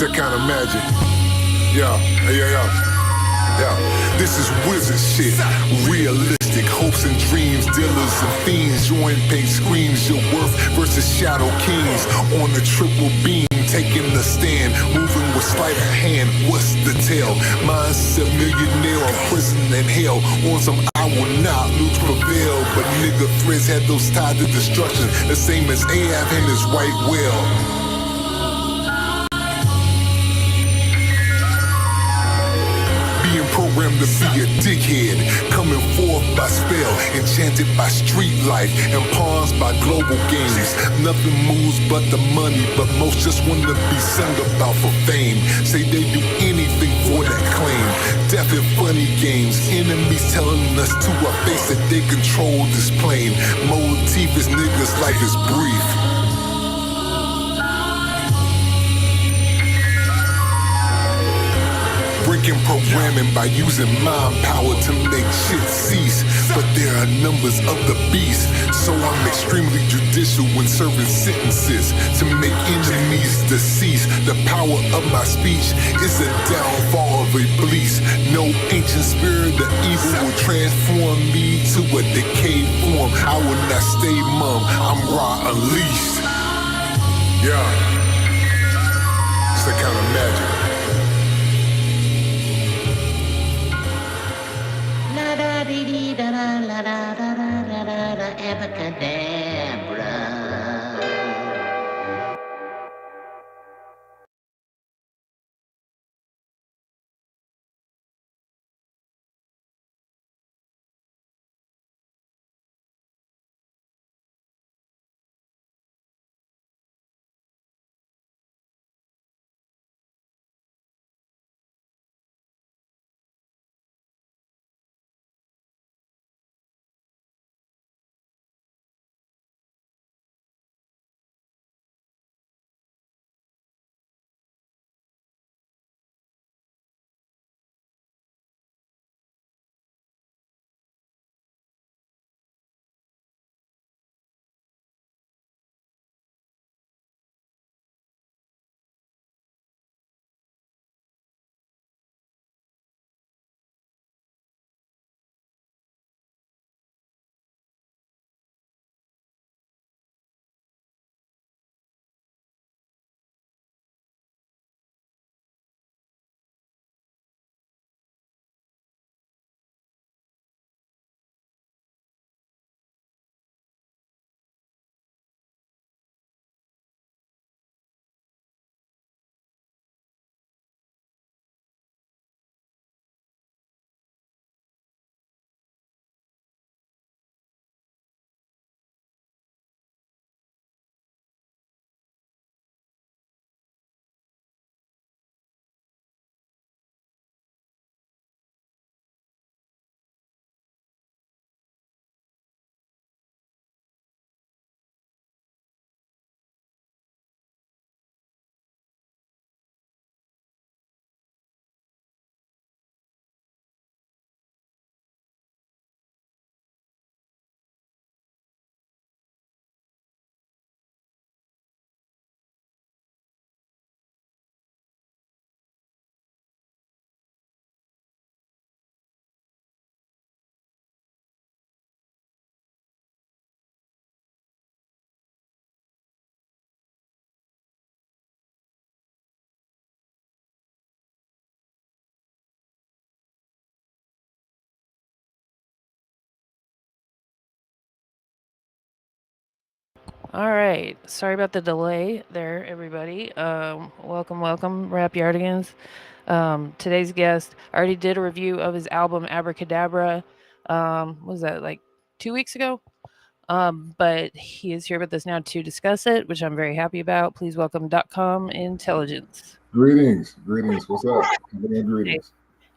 that kind of magic. Yeah. This is wizard shit. Realistic hopes and dreams. Dealers and fiends. Joint pain screams. Your worth versus shadow kings. On the triple beam. Taking the stand. Moving with sleight of hand. What's the tale? Mindset millionaire. Prison and hell. On some I will not lose prevail. But nigga threads had those tied to destruction. The same as Ahab and his white whale. Programmed to be a dickhead, coming forth by spell, enchanted by street life, and pawns by global games. Nothing moves but the money, but most just want to be sung about for fame. Say they do anything for that claim. Death and funny games, enemies telling us to our face that they control this plane. Motif is niggas' life is brief. Breaking programming by using mind power to make shit cease. But there are numbers of the beast, so I'm extremely judicial when serving sentences to make enemies deceased. The power of my speech is a downfall of Iblis. No ancient spirit of evil will transform me to a decayed form. I will not stay mum, I'm raw unleashed. Yeah, it's the kind of magic. Abracadabra. All right. Sorry about the delay there, everybody. Welcome, Rap Yardigans. Today's guest already did a review of his album Abracadabra. What was that, like 2 weeks ago? But he is here with us now to discuss it, which I'm very happy about. Please welcome .com Intelligence. Greetings. What's up? Greetings. Hey,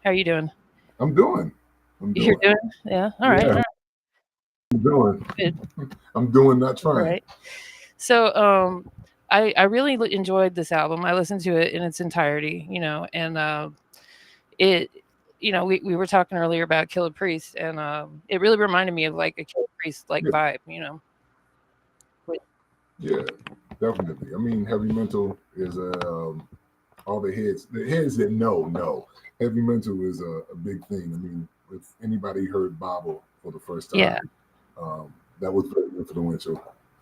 how are you doing? I'm doing. You're doing? Yeah. All right. Yeah. All right. I'm doing. Good. I'm doing, not trying. Right. So, I really enjoyed this album. I listened to it in its entirety, and it, we were talking earlier about Killer Priest, and it really reminded me of like a Killer Priest like vibe, Yeah, definitely. I mean, Heavy Mental is a all the heads that know. Heavy mental is a big thing. I mean, if anybody heard Bible for the first Yeah. time, that was very influential.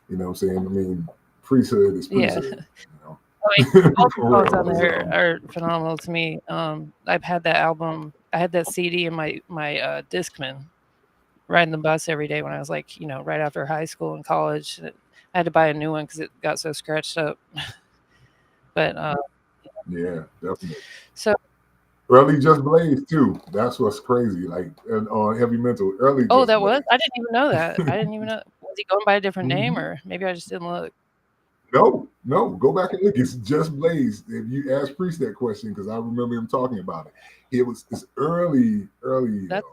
You know what I'm saying? I mean, priesthood is Yeah. priesthood. You know, I mean, all the for songs real. on there are phenomenal to me. I've had that album. I had that CD in my Discman, riding the bus every day when I was like, right after high school and college. I had to buy a new one because it got so scratched up. But Yeah, definitely. so Early Just Blaze too. That's what's crazy. Like on Heavy Mental, early oh, Just that was? Blaze. I didn't even know that. I didn't even know. Was he going by a different name, Mhm. or maybe I just didn't look? No. Go back and look. It's Just Blaze. If you ask Priest that question, because I remember him talking about it. It's early That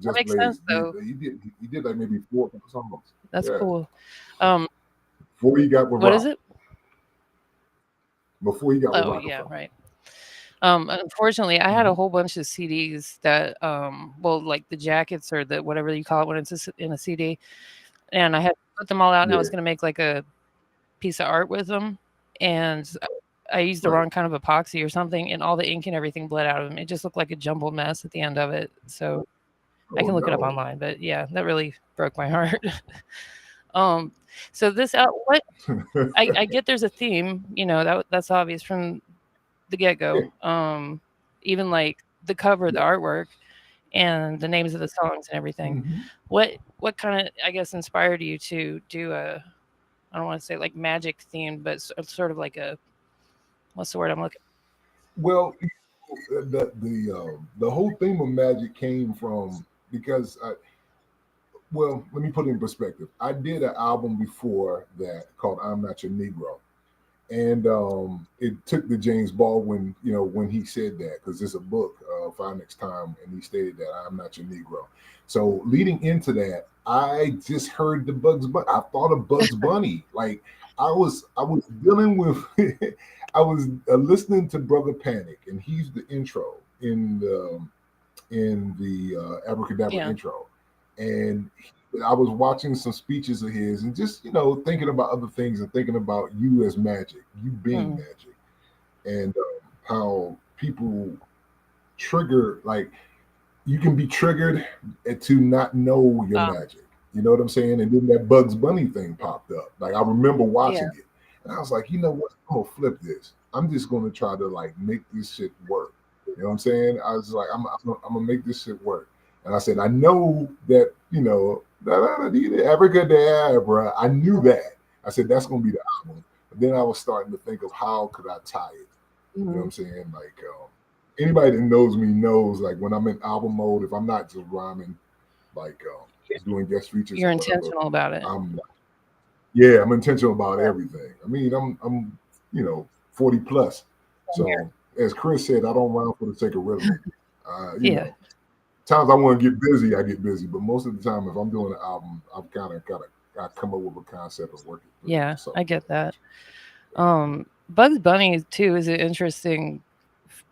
Just makes sense Blaze. though. He did like maybe 4 songs. That's Yeah. cool. Um, Before he got with what is Rock. it? Before he got with Oh yeah, Rockefeller. right. Unfortunately, I had a whole bunch of CDs that, well, like the jackets or the whatever you call it when it's in a CD, and I had put them all out, and I was Yeah. gonna make like a piece of art with them, and I used the Right. wrong kind of epoxy or something, and all the ink and everything bled out of them. It just looked like a jumbled mess at the end of it. So I Oh can look it up no. online, but yeah, that really broke my heart. um, so this out what I get there's a theme, that's obvious from the get Yeah. go. Even like the cover, the Yeah. artwork, and the names of the songs and everything. Mhm. What kind of, I guess, inspired you to do I don't want to say like magic themed, but sort of like a, what's the word I'm looking? Well, the whole theme of magic came from because well, let me put it in perspective. I did an album before that called "I'm Not Your Negro," and it took the James Baldwin, when he said that, because there's a book, Five Next Time, and he stated that I'm not your Negro. So leading into that, I just heard the Bugs Bunny. I thought of Bugs Bunny. Like I was dealing with, I was listening to Brother Panic, and he's the intro in the Abracadabra Yeah. intro, and I was watching some speeches of his, and just thinking about other things and thinking about you as magic, you being Mm. magic, and how people trigger, like you can be triggered to not know your magic. You know what I'm saying? And then that Bugs Bunny thing popped up. Like I remember Yeah. watching it, and I was like, you know what? I'm gonna flip this. I'm just gonna try to like make this shit work. You know what I'm saying? I was like, I'm gonna make this shit work. And I said, I know that abracadabra. I knew that. I said that's gonna be the album. But then I was starting to think of how could I tie it. You know what I'm saying? Like anybody that knows me knows, like when I'm in album mode, if I'm not just rhyming, like doing guest features You're or whatever, intentional about it. I'm intentional about everything. I mean, I'm 40 plus. So as Chris said, I don't rhyme for the sake of rhythm. Yeah. Times I want to get busy, I get busy. But most of the time, if I'm doing an album, I've kind of got to come up with a concept and work it. Yeah, So I get that. Bugs Bunny too is an interesting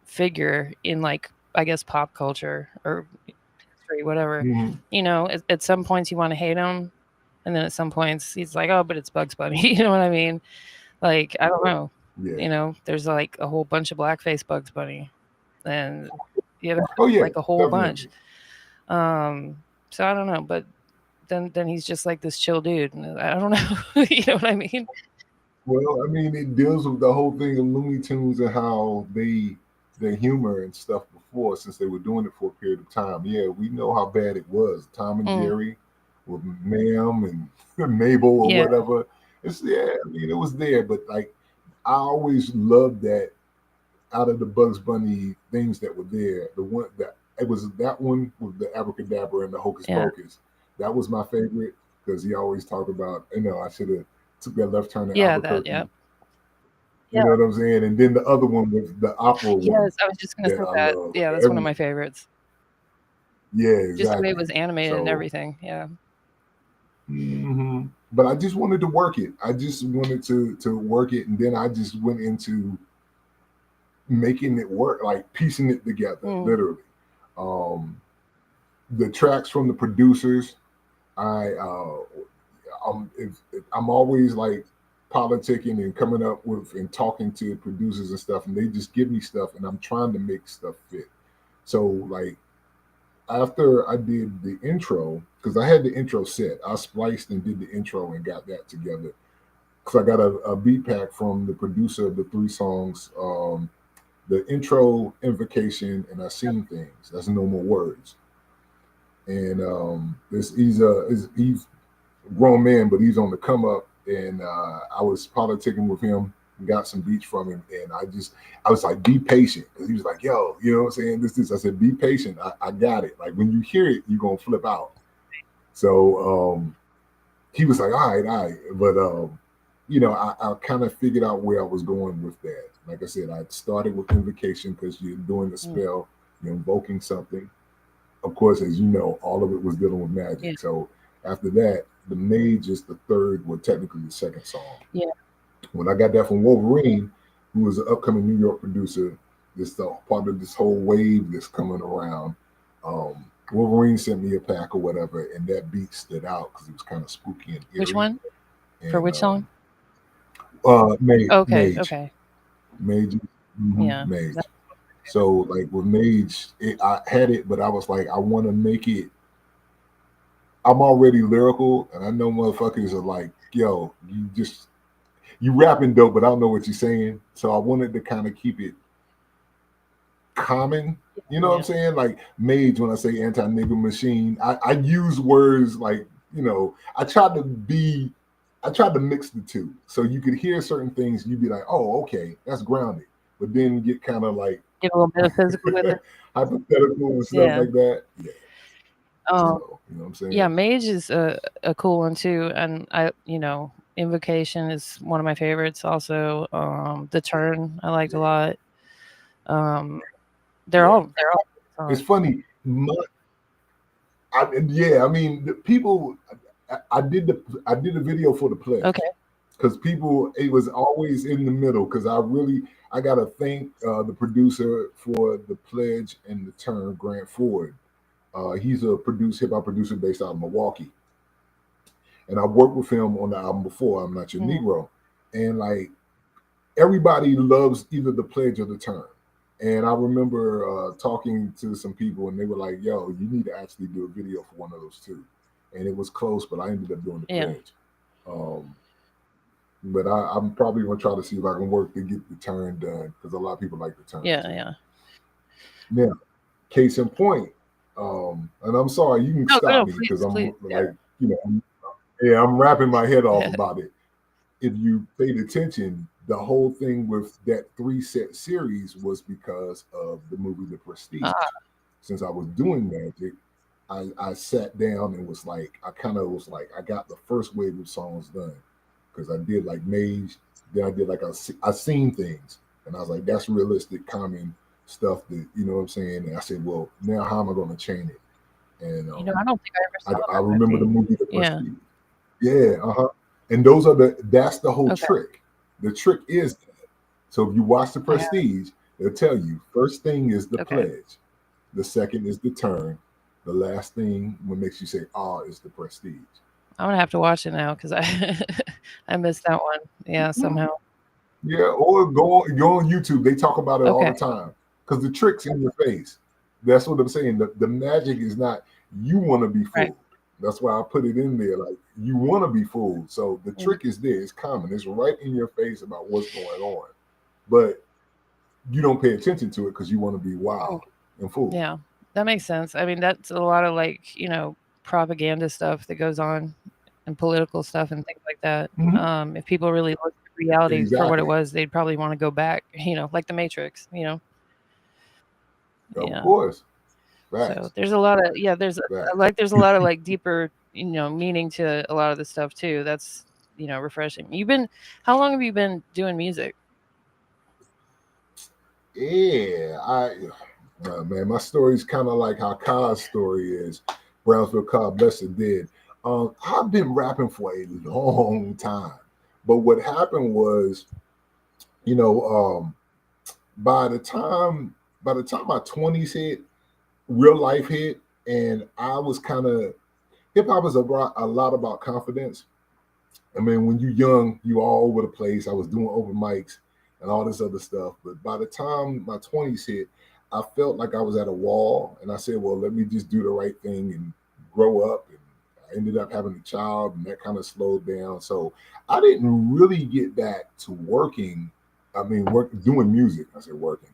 figure in, like, I guess, pop culture or history, whatever. mhm. At some points you want to hate him, and then at some points he's like, oh, but it's Bugs Bunny. You know what I mean? Like, I don't know. Yeah. There's like a whole bunch of blackface Bugs Bunny, and Oh yeah, like a whole bunch. definitely. So I don't know, but then he's just like this chill dude. And I don't know. You know what I mean? Well, I mean, it deals with the whole thing of Looney Tunes and how their humor and stuff before, since they were doing it for a period of time. Yeah, we know how bad it was. Tom and Mm, Jerry with Ma'am and Mabel or yeah, whatever. I mean, it was there, but like I always loved that out of the Bugs Bunny things that were there, the one that it was that one with the abracadabra and the hocus yeah, pocus. That was my favorite because he always talked about, I should have took that left turn at yeah, that, yeah, Albuquerque. You yeah. know what I'm saying? And then the other one was the opera one Yes, I was just gonna that say I that. love. Yeah, that's one of my favorites. Yeah, Just the way it exactly. was animated and So, everything. Yeah, but I just wanted to work it. I just wanted to work it, and then I just went into making it work, like piecing it together, mm, literally. Um, the tracks from the producers, I I'm always like politicking and coming up with and talking to producers and stuff, and they just give me stuff, and I'm trying to make stuff fit. So like after I did the intro, because I had the intro set, I spliced and did the intro and got that together. Because I got a beat pack from the producer of the three songs, the intro, invocation, and I seen things. That's no more words. And he's a grown man, but he's on the come up. And I was politicking with him, got some beats from him, and I was like, be patient. He was like, yo, you know what I'm saying? This. I said, be patient. I got it. Like when you hear it, you're gonna flip out. So he was like, all right. But I kind of figured out where I was going with that. Like I said, I started with invocation because you're doing the spell, you're invoking something. Of course, as you know, all of it was dealing with magic. Yeah. So after that, the mage is the third, well, technically the second song. Yeah. When I got that from Wolverine, who was an upcoming New York producer, this part of this whole wave that's coming around. Wolverine sent me a pack or whatever, and that beat stood out because it was kind of spooky and eerie. Which one? And, For which song? Mage. Okay. Mage. Okay. Mage. Yeah. Mage. So like with Mage, I had it, but I was like, I want to make it. I'm already lyrical, and I know motherfuckers are like, yo, you rapping dope, but I don't know what you're saying. So I wanted to kind of keep it common. You know what I'm saying? Like Mage, when I say anti-nigga machine, I use words like, I tried to mix the two. So you could hear certain things, you'd be like, oh, okay, that's grounded. But then you get kind of like get a little bit of physical with it. Hypothetical and stuff like that. Yeah. So, you know what I'm saying? Yeah, Mage is a cool one too. And Invocation is one of my favorites. Also, The Turn I liked a lot. They're all It's funny. I mean, the people. I did a video for the pledge. Okay. Because it was always in the middle. Because I gotta thank the producer for the pledge and the turn, Grant Ford. He's a hip hop producer based out of Milwaukee, and I worked with him on the album before, I'm Not Your Negro, and like everybody loves either the pledge or the turn. And I remember talking to some people, and they were like, "Yo, you need to actually do a video for one of those two." And it was close, but I ended up doing the pledge. But I'm probably gonna try to see if I can work to get the turn done because a lot of people like the turn. Yeah. Now, case in point, and I'm sorry, you can stop me because I'm like, I'm wrapping my head off about it. If you paid attention, the whole thing with that 3-set series was because of the movie The Prestige. Since I was doing magic, I sat down and was like, I got the first wave of songs done because I did like Mage, then I did like I seen things, and I was like, that's realistic, common stuff that you know what I'm saying. And I said, well, now how am I going to chain it? And I don't think I ever saw I remember the movie The Prestige. Yeah. And that's the whole trick. The trick is that. So if you watch The Prestige, they'll tell you first thing is the pledge, the second is the turn, the last thing what makes you say is the Prestige. I'm gonna have to watch it now because I missed that one. Yeah, somehow. Yeah, or go on YouTube. They talk about it all the time because the trick's in your face. That's what I'm saying. The magic is not you want to be fooled. Right. That's why I put it in there. Like you want to be fooled. So the trick is there. It's common. It's right in your face about what's going on, but you don't pay attention to it because you want to be wild and fooled. Yeah, that makes sense. I mean, that's a lot of propaganda stuff that goes on and political stuff and things like that. If people really look at reality for what it was, they'd probably want to go back, like the Matrix, Of course. Right. So there's a lot of, there's a lot of like deeper, meaning to a lot of this stuff too. That's, refreshing. How long have you been doing music? Yeah, man, my story's kind of like how Kai's story is. Brownsville Kai Blessed did. I've been rapping for a long time, but what happened was, by the time my 20s hit, real life hit, and I was kind of hip hop is a lot about confidence. I mean, when you're young, you all over the place. I was doing open mics and all this other stuff. But by the time my 20s hit, I felt like I was at a wall. And I said, well, let me just do the right thing and grow up. And I ended up having a child, and that kind of slowed down. So I didn't really get back to working. I mean, doing music. I said working,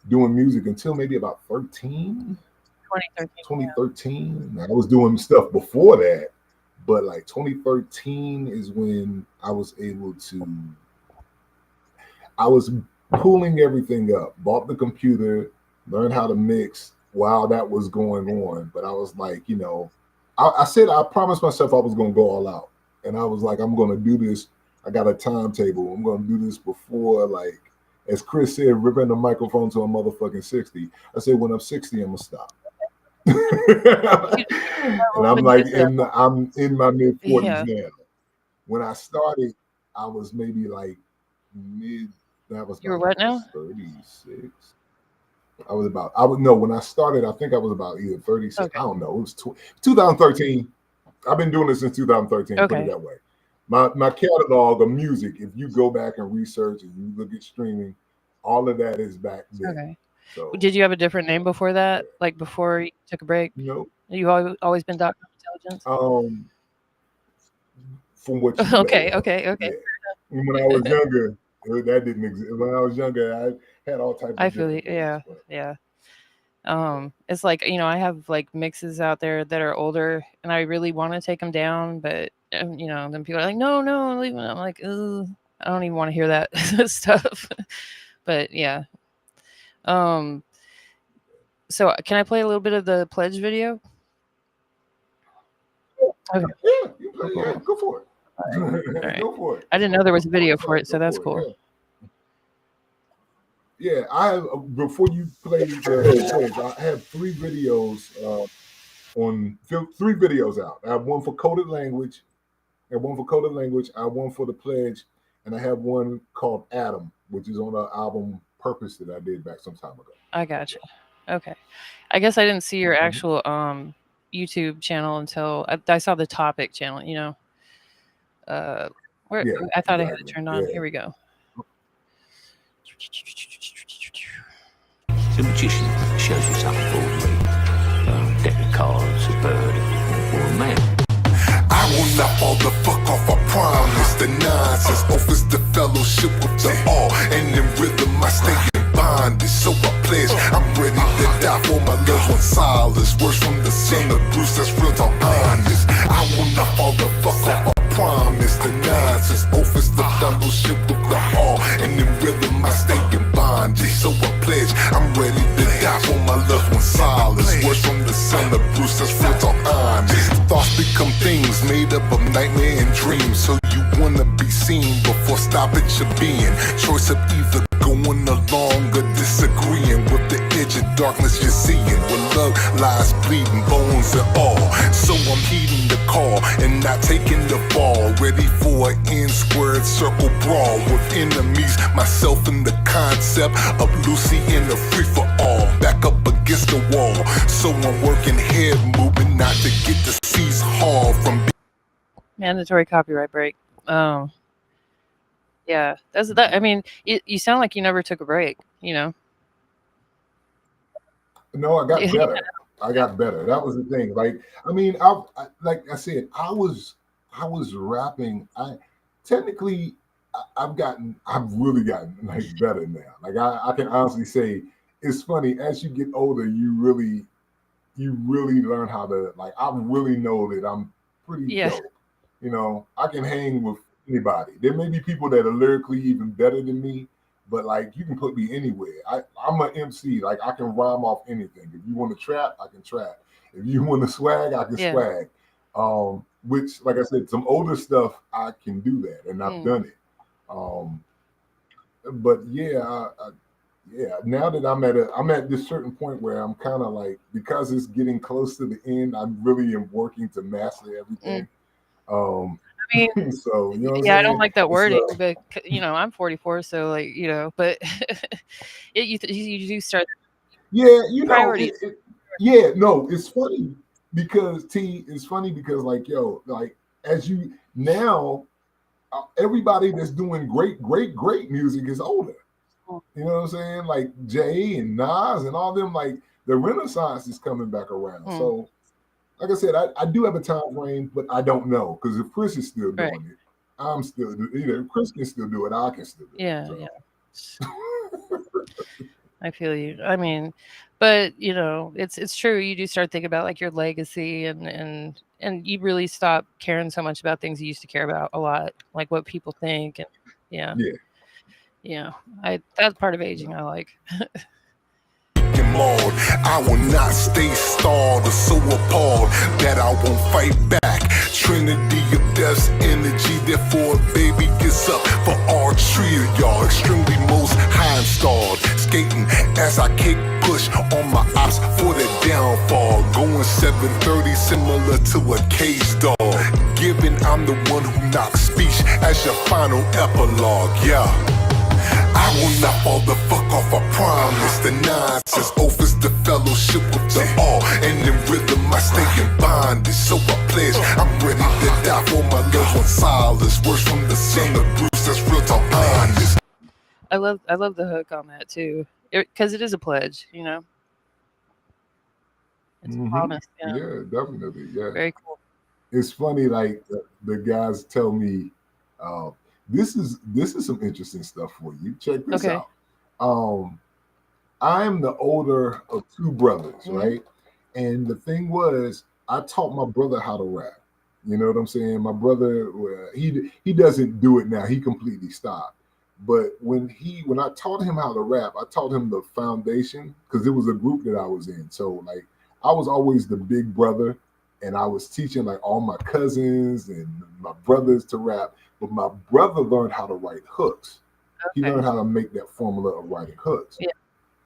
doing music until maybe about 13, 2013. I was doing stuff before that. But like 2013 is when I was able to, I was pulling everything up, bought the computer, learned how to mix while that was going on. But I was like, you know, I said, I promised myself I was going to go all out. And I was like, I'm going to do this. I got a timetable. I'm going to do this before, like, as Chris said, ripping the microphone to a motherfucking 60. I said, when I'm 60, I'm going to stop. And I'm like, I'm in my mid 40s now. When I started, I was maybe like that was you were what now? 36. When I started, I think I was about either 36. Okay. I don't know. It was 2013. I've been doing this since 2013. Okay. Put it that way. My catalog of music, if you go back and research and you look at streaming, all of that is back there. Okay. So, did you have a different name before that? Like before you took a break? No. You've always been Dr. Intelligence? From what you Okay. Yeah. When I was younger, that didn't exist. When I was younger, I had all types of I feel you. Yeah. It's like, you know, I have like mixes out there that are older and I really want to take them down, but you know, then people are like, no, leave them. I'm like, I don't even want to hear that stuff. But yeah. So can I play a little bit of the pledge video? Okay. Yeah, you play, cool. Yeah, go for it. All right. Go for it. I didn't know there was a video for it, so that's cool. Yeah, I have, before you play the pledge, I have three videos out. I have one for coded language, I have one for the pledge, and I have one called Adam, which is on an album Purpose that I did back some time ago. I gotcha. Okay. I guess I didn't see your actual YouTube channel until I saw the topic channel, you know. I thought I had it turned on. Yeah. Here we go. The magician shows you something for me. Deck of cards, a bird, or a man. I will not fall the fuck off, I promise. The nonsense offers the fellowship with the all. And in rhythm I stay in bondage. So I pledge, I'm ready to die for my loved one solace. Words from the son of Bruce, that's real talk honest. I will not fall the fuck off, I promise. The nonsense offers the fellowship with the all. And in rhythm I stay in bondage. So I pledge, I'm ready to die for my loved one solace. Words from the son of Bruce, that's real talk honest. Thoughts become things made up of nightmare and dreams. So you wanna be seen before stopping your being. Choice of either going along or disagreeing with the edge of darkness you're seeing. Where love lies bleeding, bones and all. So I'm heeding the call and not taking the fall. Ready for an N-squared circle brawl with enemies. Myself in the concept of Lucy in the free-for-all. Back up against the wall. So I'm working head moving, not to get the seas hauled from mandatory copyright break. Yeah, that's that. I mean, you sound like you never took a break, you know. No, I got better. I got better. That was the thing. Like, I mean, I like I said, I was rapping. I've really gotten like better now. Like I can honestly say, it's funny, as you get older, you really learn how to, like, I really know that I'm pretty dope. You know, I can hang with anybody. There may be people that are lyrically even better than me, but like, you can put me anywhere. I'm an MC. Like, I can rhyme off anything. If you want to trap, I can trap. If you want to swag, I can swag. Which, like I said, some older stuff, I can do that, and I've done it. But yeah, now that I'm at this certain point where I'm kind of like, because it's getting close to the end, I really am working to master everything. I mean, so, you know what I'm yeah, saying? I don't like that wording, but you know, I'm 44, so like, you know, but you do start. Yeah, you know, it's funny because like, yo, like, as you now, everybody that's doing great music is older. You know what I'm saying? Like Jay and Nas and all them, like the Renaissance is coming back around. So, like I said, I do have a time frame, but I don't know because if Chris is still doing it, I'm still either Chris can still do it, I can still do it. So. Yeah. I feel you. I mean, but it's true. You do start thinking about like your legacy and you really stop caring so much about things you used to care about a lot, like what people think. And yeah. That's part of aging I like. I will not stay stalled or so appalled that I won't fight back. Trinity of death's energy, therefore baby gets up for all three of y'all. Extremely most high installed, skating as I kick push on my ops for the downfall. Going 730 similar to a cage dog. Given I'm the one who knocks speech as your final epilogue, yeah. I will not fall the fuck off, I promise. The nonsense offers the fellowship with the all. And in rhythm I stay in bondage. So I pledge I'm ready to die for my loved one solace. Words from the son of Bruce, that's real talk honest. I love the hook on that too. Because it is a pledge, It's a promise. Yeah, definitely. Yeah. Very cool. It's funny, like the guys tell me, this is some interesting stuff for you. Check this out. I'm the older of two brothers, right? And the thing was, I taught my brother how to rap. You know what I'm saying? My brother, he doesn't do it now. He completely stopped. But when I taught him how to rap, I taught him the foundation because it was a group that I was in. So like I was always the big brother, and I was teaching like all my cousins and my brothers to rap. But my brother learned how to write hooks. He learned how to make that formula of writing hooks. Yeah.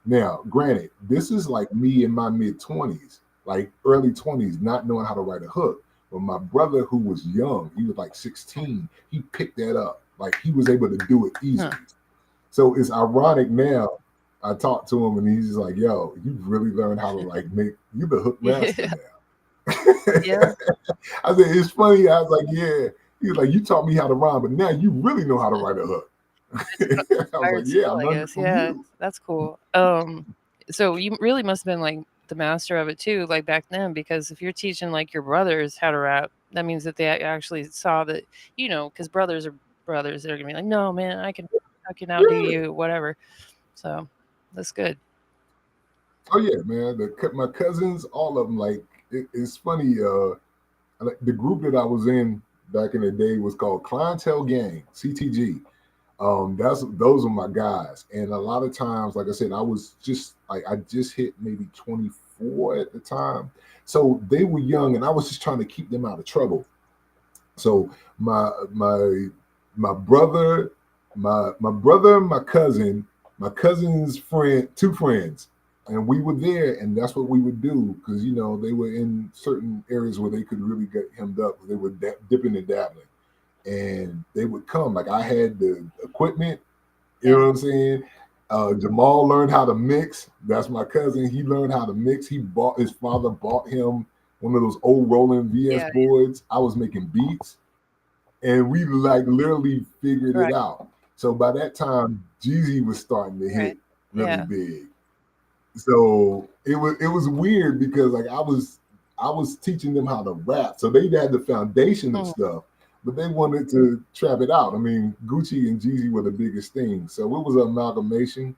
Now, granted, this is like me in my mid-20s, like early 20s, not knowing how to write a hook. But my brother, who was young, he was like 16, he picked that up. Like he was able to do it easily. So it's ironic now. I talked to him and he's just like, yo, you really learned how to like make, you the hook master now. Yeah. I said, it's funny. I was like, yeah. He was like, you taught me how to rhyme, but now you really know how to write a hook. I was like, yeah, I guess. Yeah, that's cool. So you really must have been like the master of it too, like back then, because if you're teaching like your brothers how to rap, that means that they actually saw that, because brothers are brothers. They're gonna be like, no, man, I can outdo you, whatever. So that's good. Oh yeah, man. My cousins, all of them, like it's funny. Like the group that I was in back in the day was called Clientele Gang, CTG. Those are my guys, and a lot of times, like I said, I was just like I just hit maybe 24 at the time, so they were young, and I was just trying to keep them out of trouble. So my brother, my cousin's friend, two friends, and we were there, and that's what we would do because they were in certain areas where they could really get hemmed up. They were dipping and dabbling. And they would come. Like I had the equipment, you know what I'm saying? Jamal learned how to mix. That's my cousin. He learned how to mix. His father bought him one of those old Roland VS boards. I was making beats, and we like literally figured it out. So by that time, Jeezy was starting to hit really big. So it was weird because like I was teaching them how to rap. So they had the foundation of stuff. But they wanted to trap it out. I mean, Gucci and Jeezy were the biggest thing. So it was an amalgamation.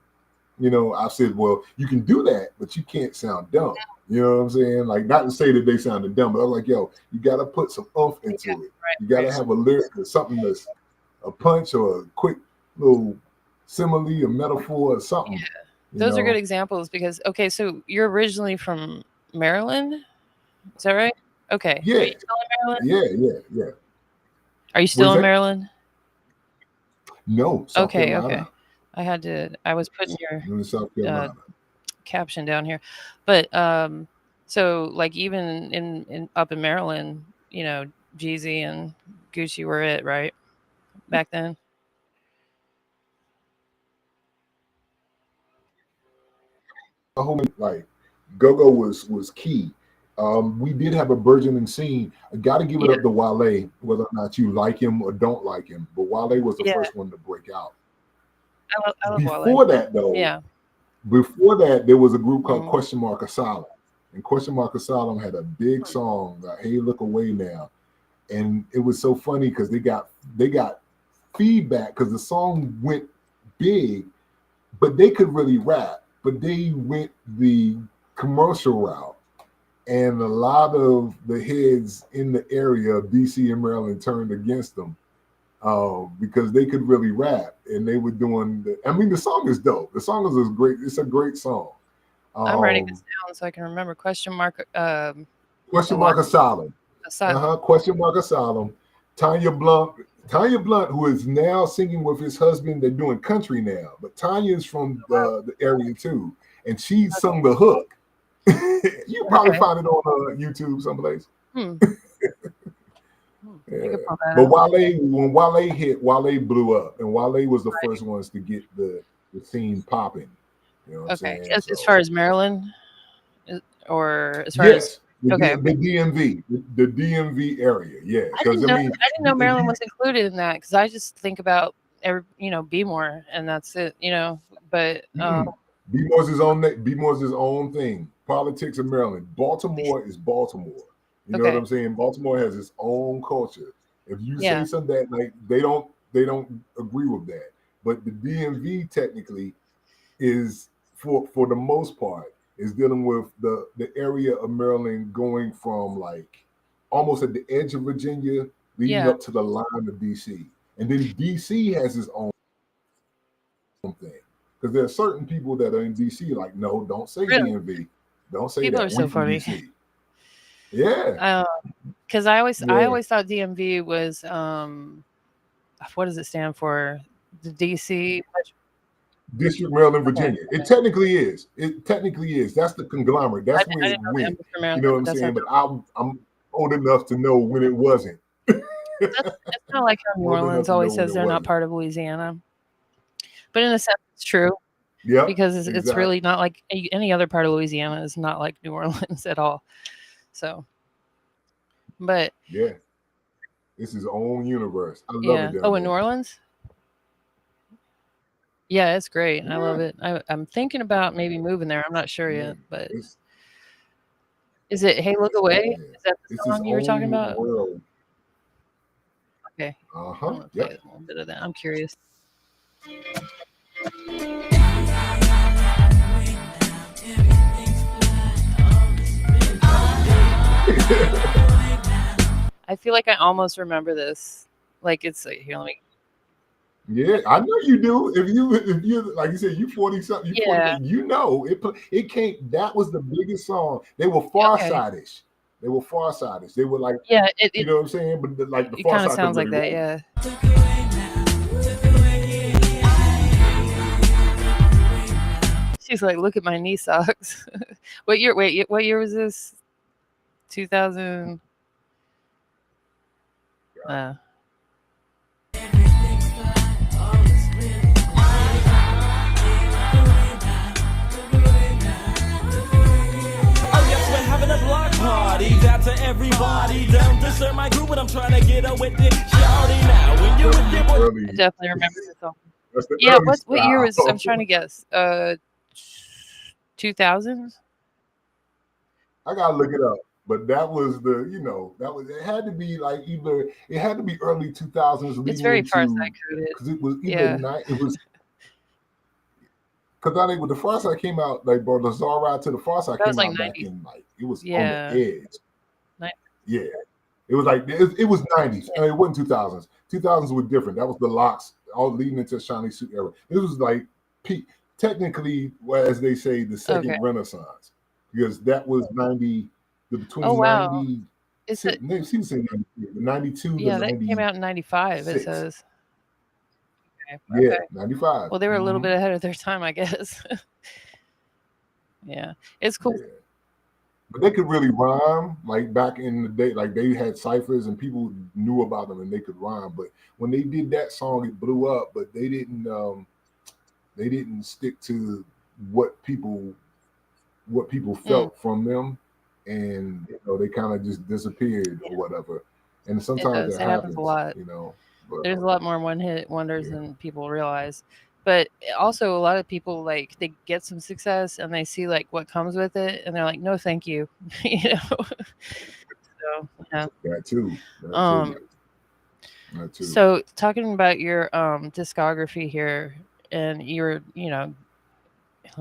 I said, well, you can do that, but you can't sound dumb. You know what I'm saying? Like, not to say that they sounded dumb, but I was like, yo, you got to put some oomph into it. You got to have a lyric or something that's a punch or a quick little simile, a metaphor or something. Yeah. Those are good examples because, okay, so you're originally from Maryland? Is that right? Okay. Yeah. Are you still in Maryland? Yeah. Are you still in Maryland? No. South Carolina. Okay. I was putting your South Carolina. Caption down here. But so like even in up in Maryland, Jeezy and Gucci were it, right? Back then. Like Go-Go was key. We did have a burgeoning scene. I got to give it Yeah. up to Wale, whether or not you like him or don't like him. But Wale was the Yeah. first one to break out. I love Wale. Before that, though, Yeah. before that, there was a group called Mhm. Question Mark Asylum, and Question Mark Asylum had a big song, "Hey Look Away Now," and it was so funny because they got feedback because the song went big, but they could really rap, but they went the commercial route. And a lot of the heads in the area of DC and Maryland turned against them because they could really rap, and they were doing. The song is dope. The song is great. It's a great song. I'm writing this down so I can remember. Question mark. Question Mark Asylum. Asylum. Question Mark Asylum. Tanya Blunt, who is now singing with his husband. They're doing country now, but Tanya's from the area too, and she sung the hook. You probably find it on YouTube someplace. Yeah. But when Wale hit, Wale blew up, and Wale was the first ones to get the scene popping. You know what I'm saying? As far as Maryland, or as far yes, as the DMV, the DMV area. Yeah, because I didn't know Maryland was included in that, because I just think about B-more, and that's it. But B-more's his own thing. Politics of Maryland. Baltimore is Baltimore. You know what I'm saying? Baltimore has its own culture. If you say something that like they don't agree with that. But the DMV technically is for the most part is dealing with the area of Maryland going from like almost at the edge of Virginia leading up to the line of DC. And then DC has its own thing. Because there are certain people that are in DC like, no, don't say DMV. Don't say people that. are so funny. DC. Yeah. Because I always thought DMV was what does it stand for? The DC District, Maryland, Virginia. It technically is. That's the conglomerate. That's where it went. You know what I'm saying? But I'm old enough to know when it wasn't. It's kind of like how New Orleans always says they're not part of Louisiana. But in a sense, it's true. Yeah. Because it's really not like any other part of Louisiana is not like New Orleans at all. So, but yeah, it's his own universe. I love it. Oh, in New Orleans? Yeah, it's great. I love it. I'm thinking about maybe moving there. I'm not sure yet, but is it "Hey Look Away"? Is that the song you were talking about? World. Okay. I'm gonna play a little bit of that. I'm curious. I feel like I almost remember this. Like it's like, here, let me. Yeah, I know you do. If you like you said, you 40 something, you know it can't. That was the biggest song. They were Far-Side-ish. They were Far-Side-ish. They were like, you know what I'm saying? But like the Far Side, it kind of sounds like that, yeah. She's like, look at my knee socks. What year? Wait, what year was this? 2000. A block party, out to everybody. Don't disturb my group, but I'm trying to get up with this shawty now. When you with your boy, I definitely remember this song. Yeah, what year was this? I'm trying to guess. 2000s? I gotta look it up. But that was it had to be like it had to be early 2000s. It's very Far-Side coded. Because it was it was because I think when the Far-Side came out, like bro, the Ride to the Far-Side came out back in like it was on the edge. Yeah. It was like it was 90s. I mean, it wasn't 2000s. 2000s were different. That was the locks all leading into Shiny Suit era. It was like peak, technically, as they say, the second Renaissance. Because that was 90 between 90 is it 92 yeah, to that 90, came out in 95, it says. Yeah, 95. Well, they were a little bit ahead of their time, I guess. Yeah, it's cool. Yeah. But they could really rhyme, like back in the day, like they had ciphers and people knew about them and they could rhyme. But when they did that song, it blew up. But they didn't stick to what people felt from them. and they kind of just disappeared or whatever. And It sometimes does. that It happens a happens, lot. But There's a lot more one-hit wonders yeah, than people realize. But also, a lot of people like they get some success and they see like what comes with it, and they're like, "No, thank you," you know. So yeah. that too, Um. that too. So talking about your discography here, and let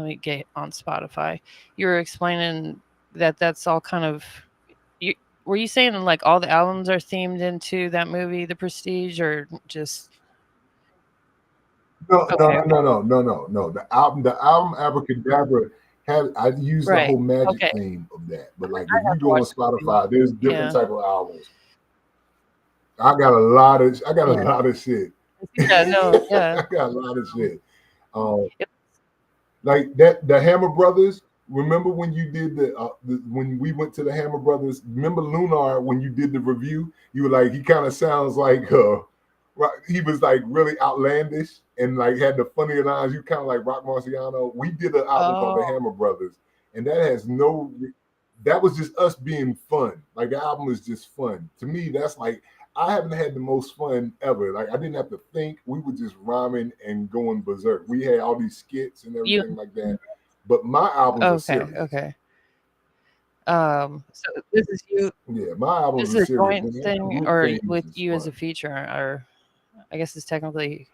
me get on Spotify. You were explaining that that's all kind of. You, were you saying like all the albums are themed into that movie, The Prestige, or just No, no, okay? no, no, no, no, no. The album Abracadabra I used the Right. whole magic Okay. theme of that. But like I if have you to go on watch the movie. Spotify, there's different Yeah. type of albums. I got a lot of Yeah. shit. Yeah. No. Yeah. I got a lot of shit. It- Like that the Hammer Brothers. Remember when you did when we went to the Hammer Brothers? Remember Lunar when you did the review? You were like, he kind of sounds like he was like really outlandish and like had the funnier lines. You kind of like Rock Marciano. We did an album called the Oh. Hammer Brothers, and that was just us being fun. Like the album is just fun. To me, that's like I haven't had the most fun ever. Like I didn't have to think. We were just rhyming and going berserk. We had all these skits and You. everything like that. But my albums are Okay. serious. Okay. So this is you. Yeah, my albums This are is a serious. joint When they have thing, group or things, with it's you as a fun. feature, or I guess it's technically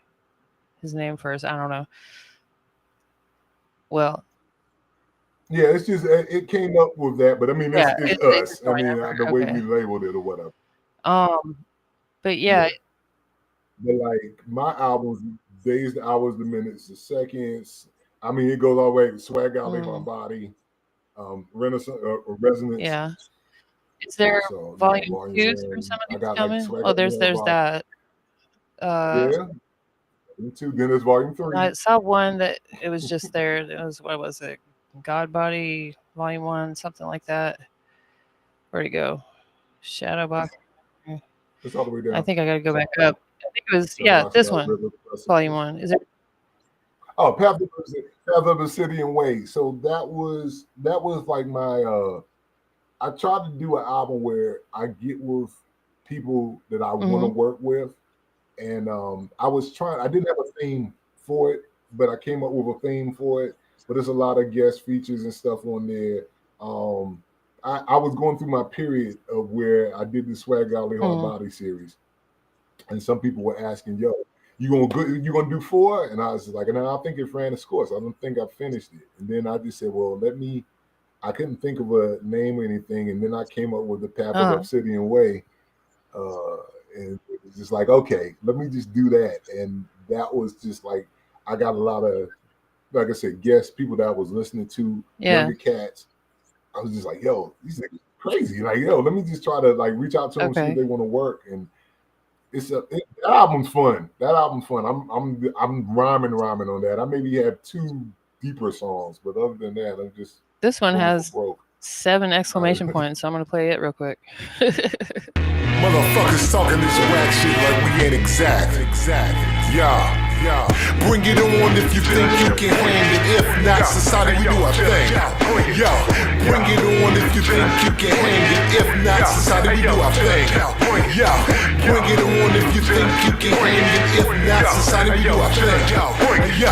his name first. I don't know. Well, Yeah, it's just it came up with that, but I mean yeah, it's it's a us. I joint mean effort. the way we Okay. labeled it or whatever. But yeah, Yeah, but like my albums, days, the hours, the minutes, the seconds. I mean it goes all the way. Swag out in my mm, body, Renaissance, resonance. yeah. Is there So volume volume twos for one. some of I these got like coming? swag Oh, out in my there's body. that. Uh, Yeah, volume two. Then there's volume three. I saw one that it was just there. It was what was it? God Body Volume 1, something like that. Where'd it go? Shadowbox. It's all the way down. I think I gotta go back up. I think it was Shadowbox, this Sky one, River, Volume Precipice. 1. Is it? Oh, Path of Obsidian Way. So that was like my I tried to do an album where I get with people that I want to Mm-hmm. work with. And I didn't have a theme for it, but I came up with a theme for it. But there's a lot of guest features and stuff on there. I was going through my period of where I did the Swag Alley Hard Mm-hmm. Body series. And some people were asking, yo, you gonna do 4? And I was just like, no, I think it ran its course. I don't think I finished it. And then I just said, well, I couldn't think of a name or anything. And then I came up with the Path of Obsidian Way. And it was just like, okay, let me just do that. And that was just like, I got a lot of, like I said, guests, people that I was listening to, younger cats. I was just like, yo, these niggas crazy. Like, yo, let me just try to like reach out to them, see if they want to work. And that album's fun. That album's fun. I'm rhyming on that. I maybe have 2 deeper songs, but other than that, I'm just This one has broke. 7 exclamation points, so I'm gonna play it real quick. Motherfuckers talking this whack shit like we ain't exact. Yeah. Bring it on if you think you can hang it. If not, society, we do our thing. Yo, bring it on if you think you can hang it. If not, society, we do our thing. Yo, bring it on if you think you can hang it. If not, society, we do our thing. Yo,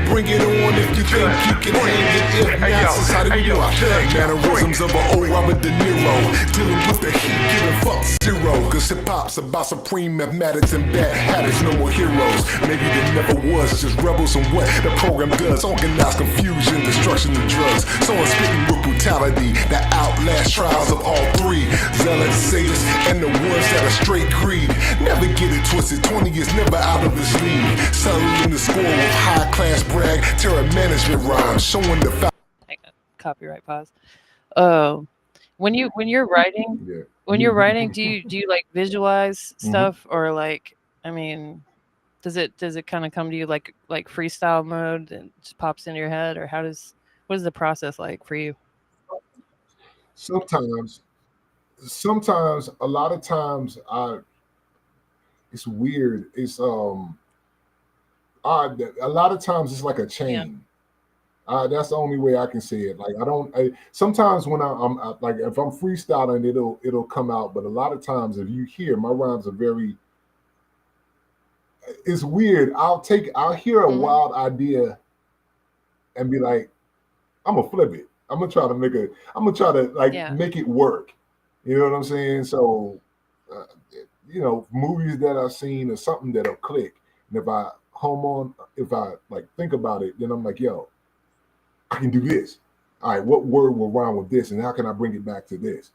bring it on if you think you can hang it. If not, society, we do our thing. Mannerisms of an old Robert De Niro, dealing with the heat, giving fuck zero. Cause hip hop's about supreme mathematics and bad habits, no more heroes. Maybe there never was, just rebels and what the program does. Organized confusion, destruction and drugs. Someone spitting with brutality that outlasts trials of all 3. Zealots, sadists, and the ones that are straight greed. Never get it twisted, 20 is never out of his league. Settling the score with high class brag, terror management rhymes, showing the Copyright pause. When you're writing, do you like visualize stuff, or like, I mean, does it kind of come to you like freestyle mode and just pops into your head, or what is the process like for you? Sometimes, a lot of times, it's weird. It's odd that a lot of times it's like a chain. That's the only way I can say it. Like I don't. Sometimes when like if I'm freestyling, it'll come out. But a lot of times, if you hear my rhymes are very. It's weird. I'll hear a wild idea, and be like, I'm gonna flip it. I'm gonna try to like make it work. You know what I'm saying? So, movies that I've seen or something that'll click. And if I like think about it, then I'm like, yo, I can do this. All right, what word will rhyme with this, and how can I bring it back to this?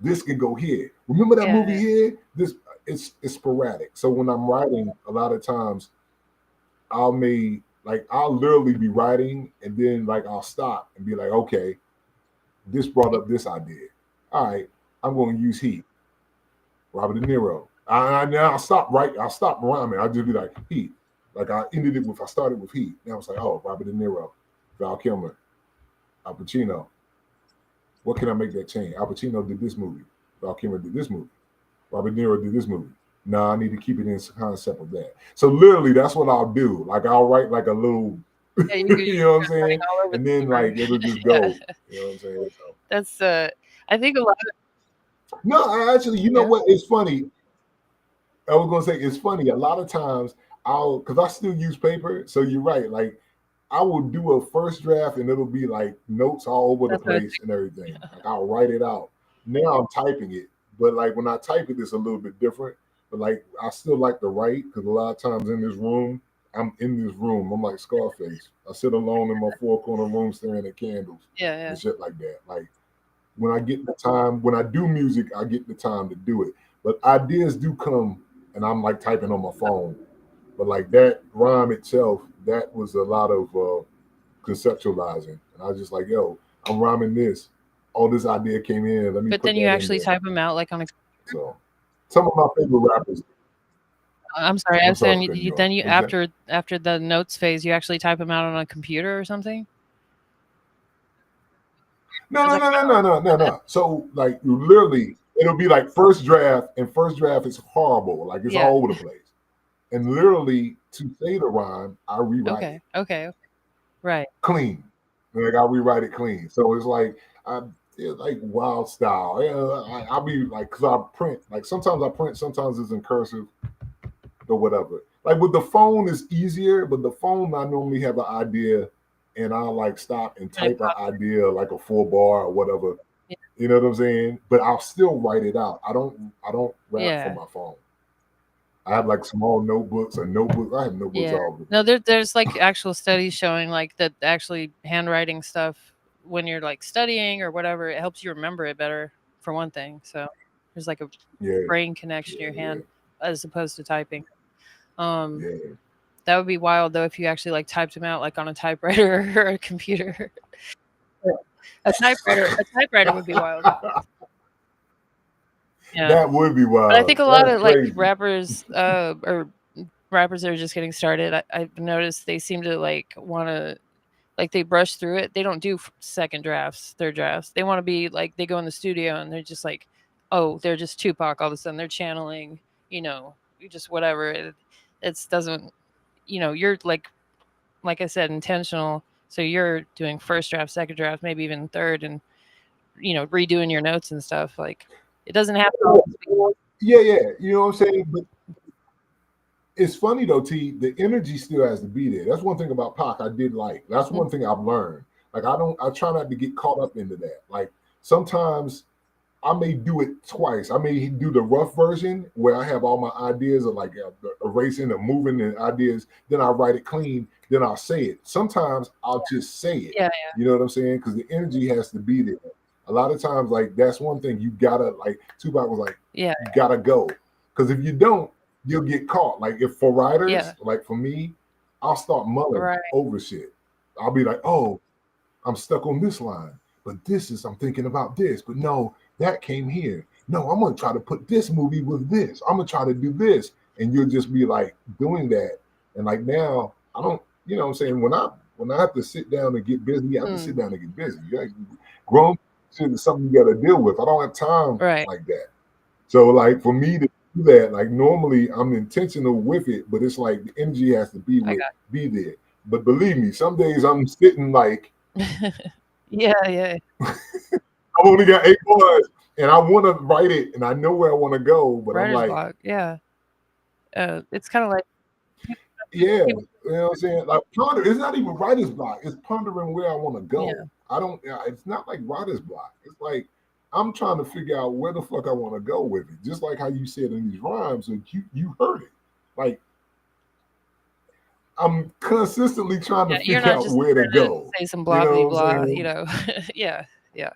This can go here. Remember that movie here? It's sporadic. So when I'm writing, a lot of times I'll literally be writing, and then like I'll stop and be like, okay, this brought up this idea. All right, I'm going to use Heat, Robert De Niro. I'll stop rhyming. I'll just be like Heat. Like I started with Heat. Now it's like, oh, Robert De Niro, Val Kilmer, Al Pacino. What can I make that change? Al Pacino did this movie. Val Kilmer did this movie. Robert De Niro did this movie. No, I need to keep it in concept of that. So literally, that's what I'll do. Like I'll write like a little, you know what I'm saying, and then like it'll just go. You know what I'm saying? So. That's I think a lot of. No, actually, you know what? It's funny. I was gonna say it's funny. A lot of times because I still use paper. So you're right. Like I will do a first draft and it'll be like notes all over the place and everything. Like I'll write it out. Now I'm typing it, but like when I type it, it's a little bit different. But like I still like to write because a lot of times I'm in this room. I'm like Scarface. I sit alone in my four corner room staring at candles. And shit like that. Like when I get the time, when I do music, I get the time to do it. But ideas do come and I'm like typing on my phone. But like that rhyme itself, that was a lot of conceptualizing. And I was just like, yo, I'm rhyming this. Oh, this idea came in. Let me. But then you actually type them out like on a. So some of my favorite rappers. I'm sorry. I'm saying you after the notes phase, you actually type them out on a computer or something. No. So like literally, it'll be like first draft, and first draft is horrible. Like it's all over the place. And literally, to say the rhyme, I rewrite it. Okay. Right. Clean. Like I rewrite it clean. So it's like it's like wild style. I'll be like, because I print. Like sometimes I print, sometimes it's in cursive or whatever. Like with the phone is easier, but the phone I normally have an idea and I'll like stop and type an idea like a 4-bar or whatever. Yeah. You know what I'm saying? But I'll still write it out. I don't rap from my phone. I have like small notebooks or notebooks. I have notebooks all over. No, there's like actual studies showing like that actually handwriting stuff when you're like studying or whatever, it helps you remember it better for one thing. So there's like a brain connection to your hand as opposed to typing. That would be wild though if you actually like typed them out like on a typewriter or a computer. A typewriter would be wild. Yeah. That would be wild. But I think a lot of like rappers or rappers that are just getting started, I've noticed they seem to like want to, like they brush through it. They don't do second drafts, third drafts. They want to be like, they go in the studio and they're just like, oh, they're just Tupac all of a sudden. They're channeling, just whatever. It doesn't, you're like I said, intentional. So you're doing first draft, second draft, maybe even third, and, redoing your notes and stuff. Like, it doesn't have to. Yeah. You know what I'm saying? But it's funny though, T, the energy still has to be there. That's one thing about Pac I did like. That's one thing I've learned. Like I try not to get caught up into that. Like sometimes I may do it twice. I may do the rough version where I have all my ideas of like erasing and moving the ideas. Then I write it clean. Then I'll say it. Sometimes I'll just say it. Yeah. You know what I'm saying? Because the energy has to be there. A lot of times, like that's one thing you gotta like. Tupac was like, you gotta go, because if you don't, you'll get caught. Like if for writers, like for me, I'll start mulling over shit. I'll be like, oh, I'm stuck on this line, but I'm thinking about this, but no, that came here. No, I'm gonna try to put this movie with this. I'm gonna try to do this, and you'll just be like doing that. And like now, I don't, you know what I'm saying? When I have to sit down and get busy, I have to sit down and get busy. Like, grown shit is something you got to deal with. I don't have time like that. So like for me to do that, like normally I'm intentional with it, but it's like the energy has to be there. But believe me, some days I'm sitting like Yeah. I've only got 8 bars and I want to write it and I know where I want to go, but I'm Writer's like, block. Yeah. It's kind of like yeah, people. you know what I'm saying? Like ponder, it's not even writer's block. It's pondering where I want to Yeah. go. I don't. It's not like writer's block. It's like I'm trying to figure out where the fuck I want to go with it. Just like how you said in these rhymes, and you heard it. Like I'm consistently trying to Yeah, you're figure not out just where to trying to go. say some You blah blah know what I'm blah. saying? Yeah. Yeah.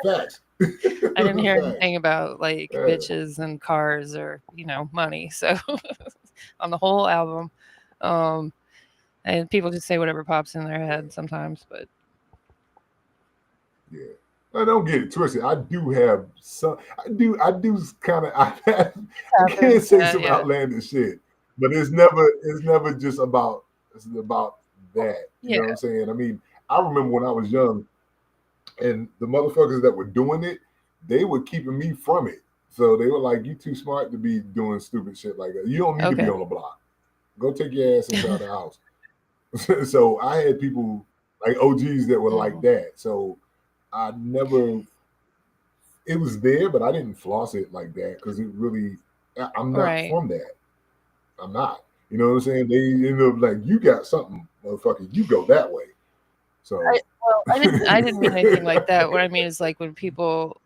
Facts. I didn't hear Facts. anything about like Yeah. bitches and cars or money. So on the whole album, and people just say whatever pops in their head sometimes. But Yeah. I don't get it twisted. I do have some. I do kind of. I can't say some yeah. outlandish shit, but it's never just about. It's about that. You Yeah. know what I'm saying? I mean, I remember when I was young, and the motherfuckers that were doing it, they were keeping me from it. So they were like, "You too smart to be doing stupid shit like that. You don't need to be Okay. on the block. Go take your ass inside the house." So I had people like OGs that were like that. So I never. It was there, but I didn't floss it like that because it really. I'm not Right. from that. I'm not. You know what I'm saying? They end up like, you got something, motherfucker. You go that way. So I didn't mean anything like that. What I mean is like when people,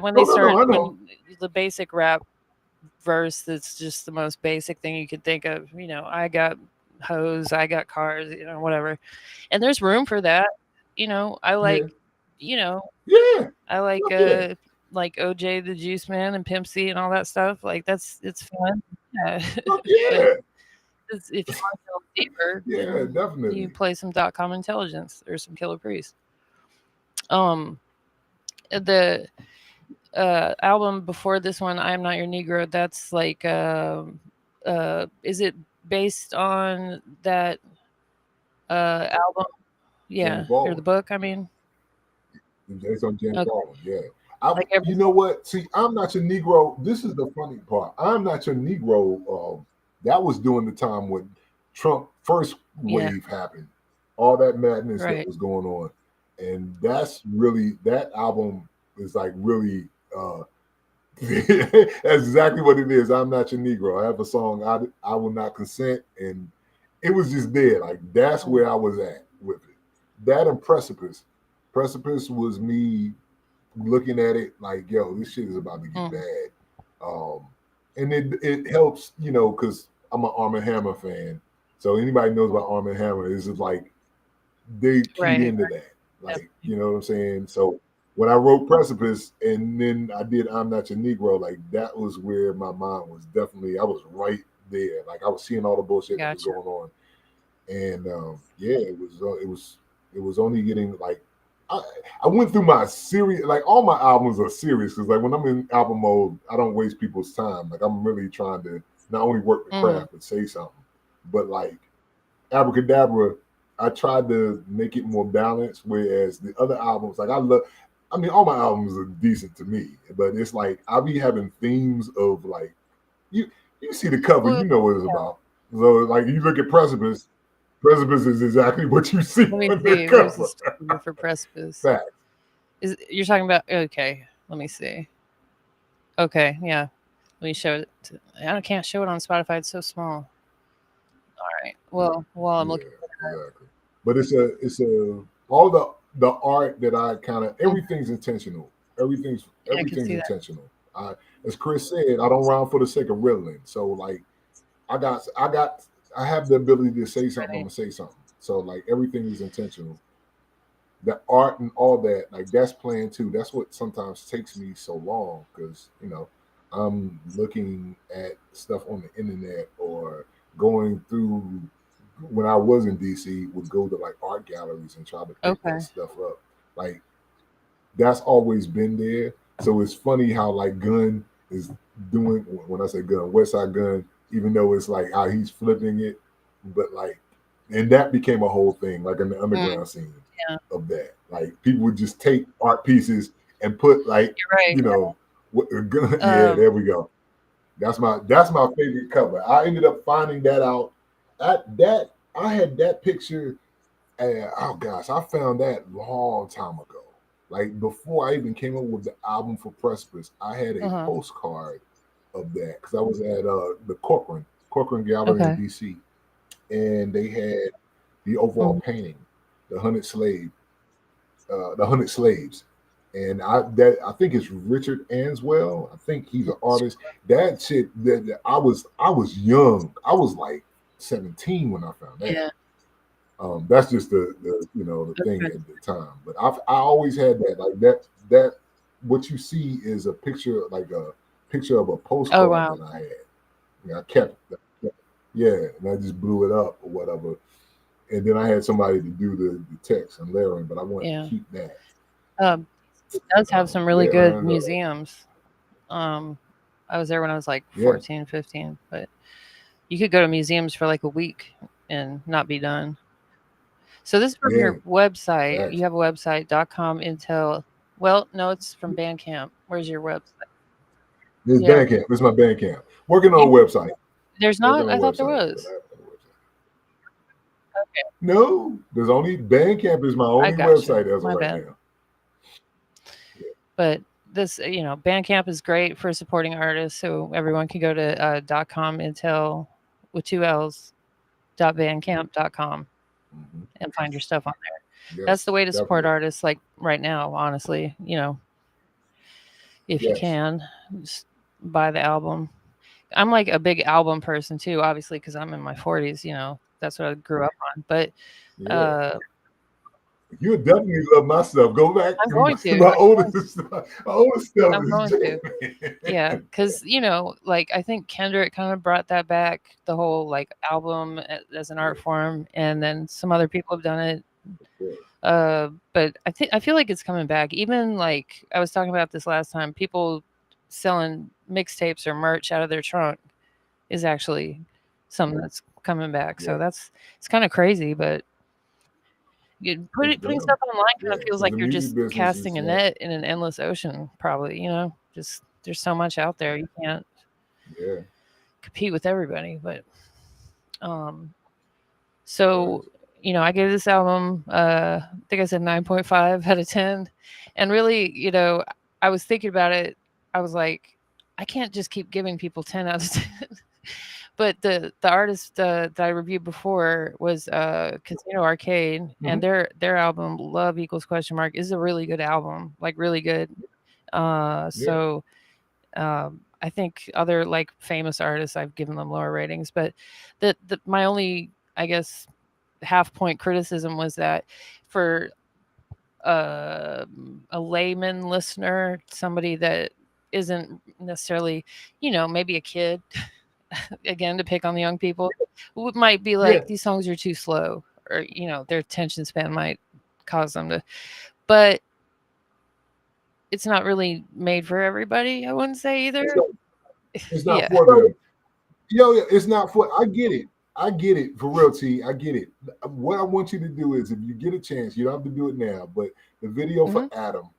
when they No, start I know. when the basic rap verse that's just the most basic thing you could think of. I got hoes, I got cars, whatever. And there's room for that. I like, Yeah. I like Yeah. like OJ the Juice Man and Pimp C and all that stuff. Like it's fun. Yeah. Fuck yeah. But if you want to go deeper, Yeah, then definitely. you play some .com Intelligence or some Killer Priest. The album before this one, I Am Not Your Negro, that's like is it based on that album? Yeah, James or Baldwin. the book, I mean. It's on James Okay. Baldwin, yeah. Like You know what? See, I'm Not Your Negro. This is the funny part. I'm Not Your Negro. That was during the time when Trump first wave happened. All that madness that Right. was going on. And that's really, that album is like really, that's exactly what it is. I'm Not Your Negro. I have a song, I Will Not Consent. And it was just there. Like, that's where I was at with it. That and Precipice. Precipice was me looking at it like, yo, this shit is about to get bad. And it helps, because I'm an Arm & Hammer fan. So anybody knows about Arm & Hammer is like they keyed into that. Like, you know what I'm saying? So when I wrote Precipice and then I did I'm Not Your Negro, like that was where my mind was definitely, I was right there. Like I was seeing all the bullshit that was going on. And it was only getting like, I went through my serious, like all my albums are serious because like when I'm in album mode, I don't waste people's time. Like I'm really trying to not only work the craft but say something. But like Abracadabra, I tried to make it more balanced. Whereas the other albums, like all my albums are decent to me, but it's like I'll be having themes of like you see the cover, you know what it's about. So like you look at Precipice. Precipice is exactly what you see. Let me see. Where's the story for Precipice? Fact. You're talking about? Okay, let me see. Okay, yeah. Let me show it. I can't show it on Spotify. It's so small. All right. Well, while I'm looking for that. Exactly. But it's all the art that I kind of everything's intentional. Everything's intentional. As Chris said, I don't rhyme for the sake of riddling. So like, I have the ability to say something. I'm gonna say something. So like everything is intentional. The art and all that, like that's playing too. That's what sometimes takes me so long because I'm looking at stuff on the internet or going through. When I was in DC, would go to like art galleries and try to pick that stuff up. Like that's always been there. So it's funny how like Gunn is doing. When I say Gunn, Westside Gunn. Even though it's like how he's flipping it, but like, and that became a whole thing, like in the underground scene of that. Like people would just take art pieces and put like, there we go. That's my favorite cover. I ended up finding that out. I had that picture. Oh gosh, I found that long time ago. Like before I even came up with the album for Precipice, I had a postcard of that because I was at the Corcoran Gallery in DC, and they had the overall painting, the 100 slaves, and I think it's Richard Answell. I think he's an artist. That shit that I was young. I was like 17 when I found that. Yeah. That's just the thing at the time. But I always had that, like that what you see is a picture, like a picture of a postcard that I had. I kept and I just blew it up or whatever. And then I had somebody to do the text and layering, but I wanted to keep that. It does have some really good museums. I was there when I was like 14, 15, but you could go to museums for like a week and not be done. So this is from your website. Exactly. You have a website, .com Intel. Well, no, it's from Bandcamp. Where's your website? This is Bandcamp. This is my Bandcamp. Working on a website. There's not? I thought there was. Okay. No, there's only Bandcamp is my only website as of right now. But this, Bandcamp is great for supporting artists. So everyone can go to .com Intel with 2 L's .bandcamp.com and find your stuff on there. Yes, that's the way to support artists like right now, honestly. If you can, just buy the album. I'm like a big album person too, obviously, because I'm in my 40s, that's what I grew up on. But you definitely love my stuff. Go back. I'm going to. My oldest stuff. I'm going to. Yeah, because like I think Kendrick kind of brought that back, the whole like album as an art form, and then some other people have done it. But I feel like it's coming back. Even like I was talking about this last time, people selling mixtapes or merch out of their trunk is actually something that's coming back. So it's kind of crazy, but putting stuff online kind of feels like you're just casting a net in an endless ocean, probably, just there's so much out there. You can't compete with everybody. But so I gave this album I think I said 9.5 out of 10. And really, I was thinking about it. I was like, I can't just keep giving people 10 out of 10. But the artist that I reviewed before was Casino Arcade, and their album Love Equals ? Is a really good album, like really good. So I think other like famous artists, I've given them lower ratings, but my only, I guess, half-point criticism was that for a layman listener, somebody that isn't necessarily, maybe a kid. Again, to pick on the young people, might be like these songs are too slow, or their attention span might cause them to. But it's not really made for everybody. I wouldn't say either. It's not for them. It's not for. I get it for real, T. I get it. What I want you to do is, if you get a chance, you don't have to do it now, but the video for Adam.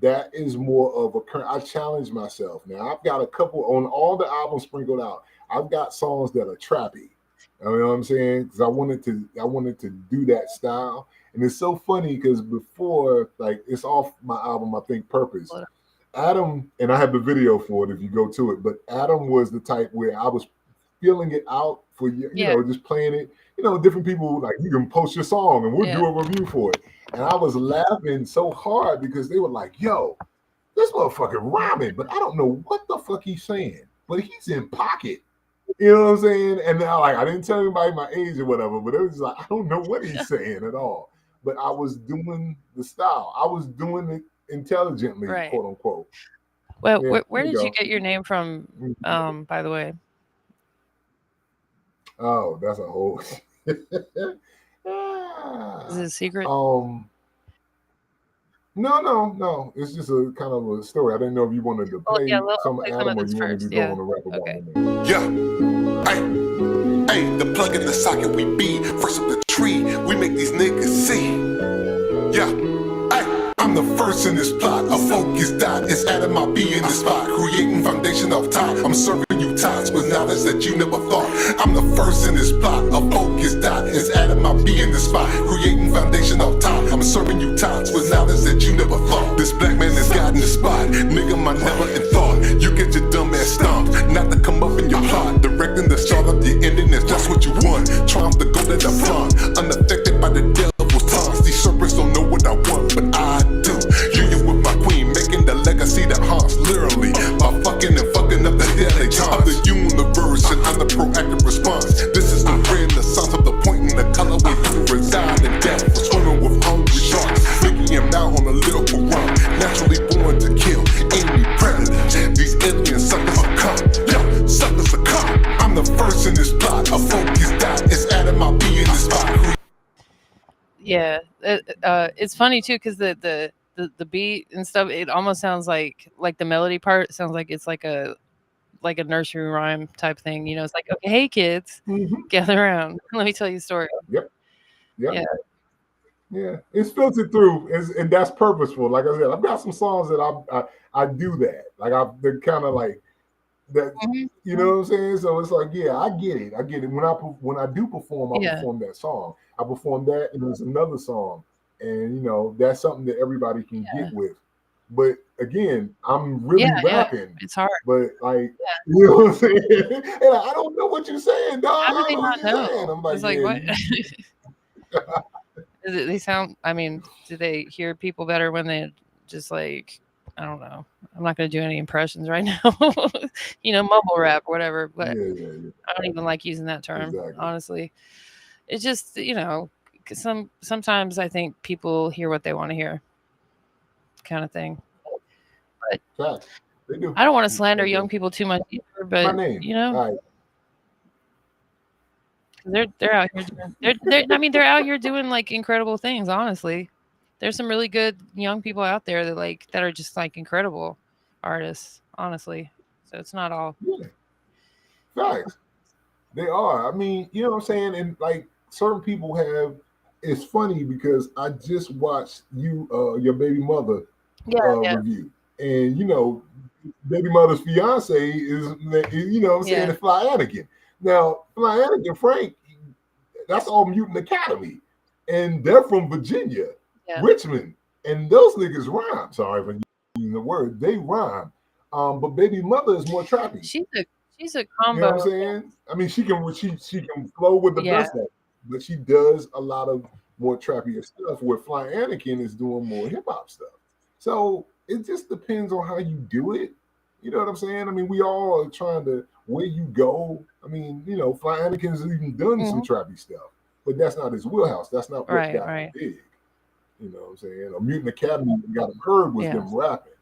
That is more of a. I challenge myself. Now I've got a couple on all the albums sprinkled out. I've got songs that are trappy. You know what I'm saying? Because I wanted to do that style, and it's so funny because before, like, it's off my album, I think Purpose. Adam, and I have the video for it if you go to it. But Adam was the type where I was feeling it out for you know, just playing it. Different people, like, you can post your song and we'll do a review for it. And I was laughing so hard because they were like, yo, this motherfucker rhyming, but I don't know what the fuck he's saying, but he's in pocket. You know what I'm saying? And now, like, I didn't tell anybody my age or whatever, but it was like, I don't know what he's saying at all. But I was doing the style. I was doing it intelligently, quote unquote. Well, where did you get your name from, by the way? Oh, that's a whole... Is it a secret? No. It's just a kind of a story. I didn't know if you wanted to play some Adam or you wanted to go on the rap about it. Yeah. Hey, the plug in the socket we be. First up the tree, we make these niggas see. Yeah. Hey, I'm the the first in this plot. A focused dot is adding my B in this spot. Creating foundation up top. I'm serving you tots with knowledge that you never thought. I'm the first in this plot. A focused dot is adding my B in this spot. Creating foundation up top. I'm serving you tots with knowledge that you never thought. This black man has gotten the spot. Nigga, my never in thought. You get your dumb ass stomped. Not to come up in your plot. Directing the start of the ending is just what you want. Triumph the goal that I flaunt. Unaffected by the devil's taunts. These serpents don't know what I want, but I do. Union with my queen, making the legacy that haunts. Literally, by fucking and fucking up the daily taunts. Of the universe and I'm the proactive response. This is the renaissance of the point in the color where you reside in death. Swimming with hungry sharks, making him out on a lyrical run. Naturally born to kill any predator. These aliens suckers are come. Yo, suckers are come. I'm the first in this plot. A focused dot is adding my B in this spot. Yeah, it's funny too because the beat and stuff. It almost sounds like the melody part sounds like it's like a nursery rhyme type thing. You know, it's like, okay, hey kids, gather around. Let me tell you a story. Yep. Yeah. Yeah, it's filtered through, and that's purposeful. Like I said, I've got some songs that I do that. Like they're kind of like that. You know what I'm saying? So it's like, yeah, I get it. When I do perform, I perform that song. I perform that, and there's another song, and you know that's something that everybody can get with. But again, I'm really rapping. It's hard. But like, you know what I'm saying? And I don't know what you're saying, dog. How do they not know? I'm like, it's like what? They sound. I mean, do they hear people better when they just like? I don't know. I'm not going to do any impressions right now. You know, mumble rap, whatever. But I don't even like using that term, honestly. It's just, you know, sometimes I think people hear what they want to hear, kind of thing. But they do. I don't want to slander young people too much either. But you know. They're out here they're out here doing like incredible things, honestly. There's some really good young people out there that are just like incredible artists, honestly. So it's not all facts. They are. I mean, you know what I'm saying? And like certain people have, it's funny because I just watched your baby mother review. And you know, baby mother's fiance is you know what I'm saying, the Fly Anakin. Now, Fly Anakin Frank, that's all Mutant Academy. And they're from Virginia, Richmond. And those niggas rhyme. Sorry for using the word. They rhyme. But baby mother is more trappy. She's a combo. You know what I'm saying? I mean, she can flow with the best of it, but she does a lot of more trappier stuff where Fly Anakin is doing more hip-hop stuff. So it just depends on how you do it. You know what I'm saying? I mean, we all are trying to, where you go. I mean, you know, Fly Anakin's even done some trappy stuff, but that's not his wheelhouse. That's not what got him big. You know what I'm saying? A Mutant Academy got him heard was them rapping.